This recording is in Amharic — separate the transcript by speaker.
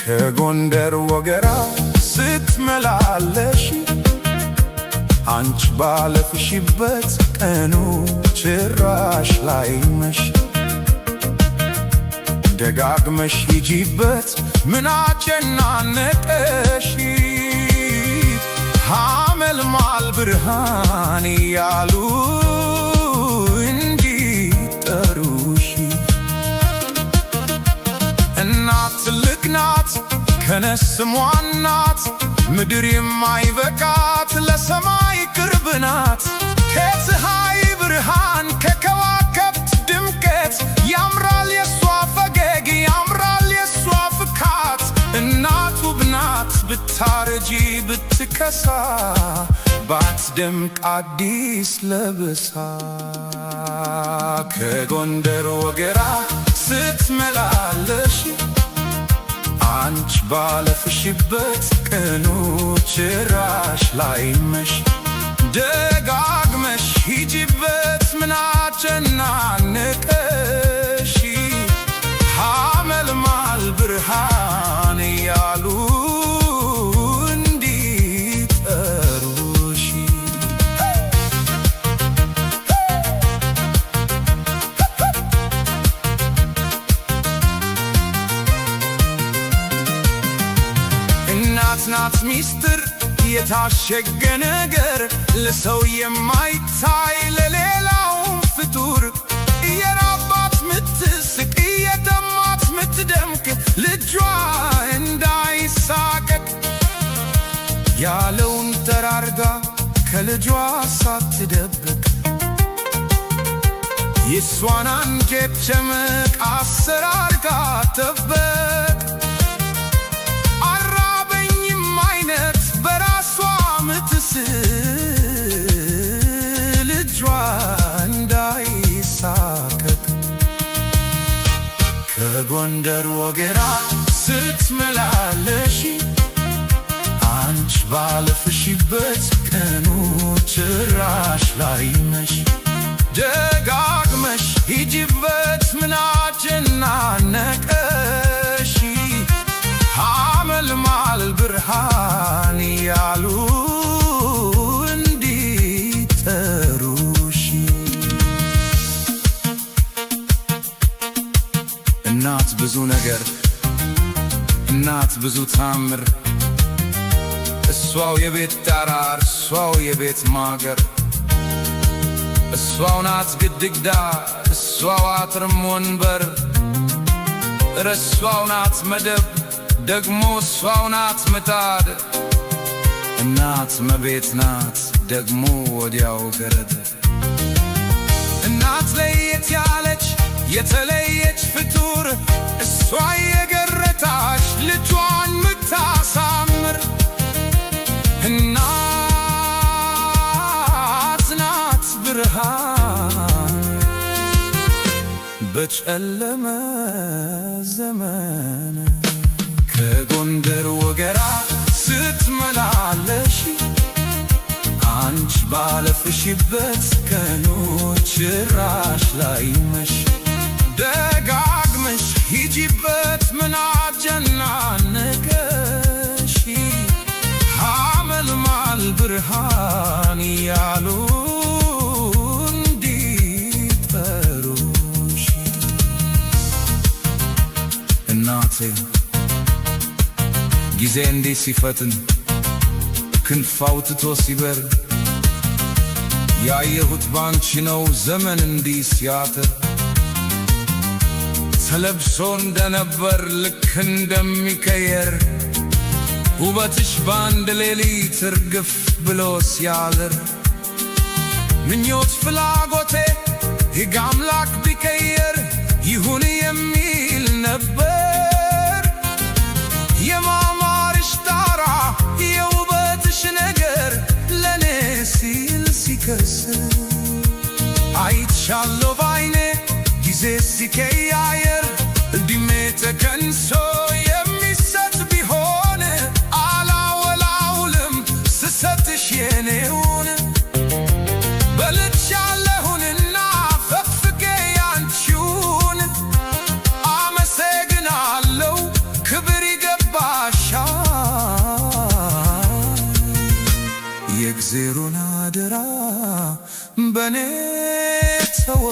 Speaker 1: ከጎንደር ወገራ ስትመላለሽ አንቺ ባለፍሽበት ቀኑ ጭራሽ ላይመሽ ደጋግመሽ ሂጂበት ምን አጨናነቀሽ ሐመልማል ብርሃን ያሉ እንዲጠሩሽ እናት ትልቅ ናት ከነስሟ ናት ምድር የማይበቃት ለሰማይ ቅርብ ናት ከፀሐይ ብርሃን ከከዋክብት ድምቀት ያምራል የሷ ፈገግ ያምራል የሷ ፍካት እናት ውብ ናት ብታረጂ ብትከሳ ባትደምቅ አዲስ ለብሳ ከጎንደር ወገራ ስትመላለሽ አንቺ ባለፍሽበት ቀኑ ጭራሽ ላይመሽ ደጋግመሽ ሂጂበት ምን አጨናነቀሽ ሐመልማል ብርሃን ያሉ እንዲጠሩሽ እናት ናት ሚስጥር የታሸገ ነገር ለሰው የማይታይ ለሌላውም ፍጡር እየራባት ምትስቅ እየደማት ምትደምቅ ልጇ እንዳይሳቀቅ ያለውን ተራርጋ ከልጇ ሳትደብቅ የሷን አንጀት ጨምቅ አሰራርጋ ጠበቅ ልጇ እንዳይሳቀቅ ከጎንደር ወገራ ስትመላለሽ አንቺ ባለፍሽበት ቀኑ ጭራሽ ላይመሽ ደጋግመሽ ሂጂበት ምን አጨናነቀሽ ሐመልማል ብርሃን ያሉ እናት ብዙ ነገር እናት ብዙ ታምር እሷው የቤት ጣራ እሷው የቤት ማገር እሷው ናት ግድግዳ እሷው አጥርም ወንበር እሷው ናት መደብ ደግሞ እሷው ናት ምጣድ እናት መቤት ናት ደግሞ ወዲያው ገረድ እናት ለየት ያለች የተለየች ፍጡር እሷ የገረታች ልጇን ምታሳምር እናት ናት ብርሃን በጨለመ ዘመን ከጎንደር ወገራ ስትመላለሽ አንቺ ባለፍሽበት ቀኑ ጭራሽ ላይመሽ ደጋግመሽ ሂጂበት ምን አጨናነቀሽ ሐመልማል ብርሃን ያሉ እንዲጠሩሽ እናቴ ጊዜ እንዲህ ሲፈትን ክንፍ አውጥቶ ሲበር ያየሁት ባንቺ ነው ዘመን እንዲህ ሲያጥር ተለብሶ እንደነበር ልክ እንደሚቀየር ውበትሽ በአንድ ሌሊት እርግፍ ብሎ ሲያልር ምኞት ፍላጎቴ ሕግ አምላክ ቢቀየር ይሁን የሚል ነበር የማማርሽ ጣራ የውበትሽ ነገር ለኔ ሲል ሲከስር አይቻለሁ ባይኔ ጊዜ ሲቀያየር እድሜ ተከንሶ የሚሰጥ ቢሆን አላወላውልም ስሰጥሽ የኔውን በልቻለሁንና ፈፍቄ ያንቺውን አመሰግናለሁ ክብር ይገባ የእግዜሩን አደራ በኔ ተወ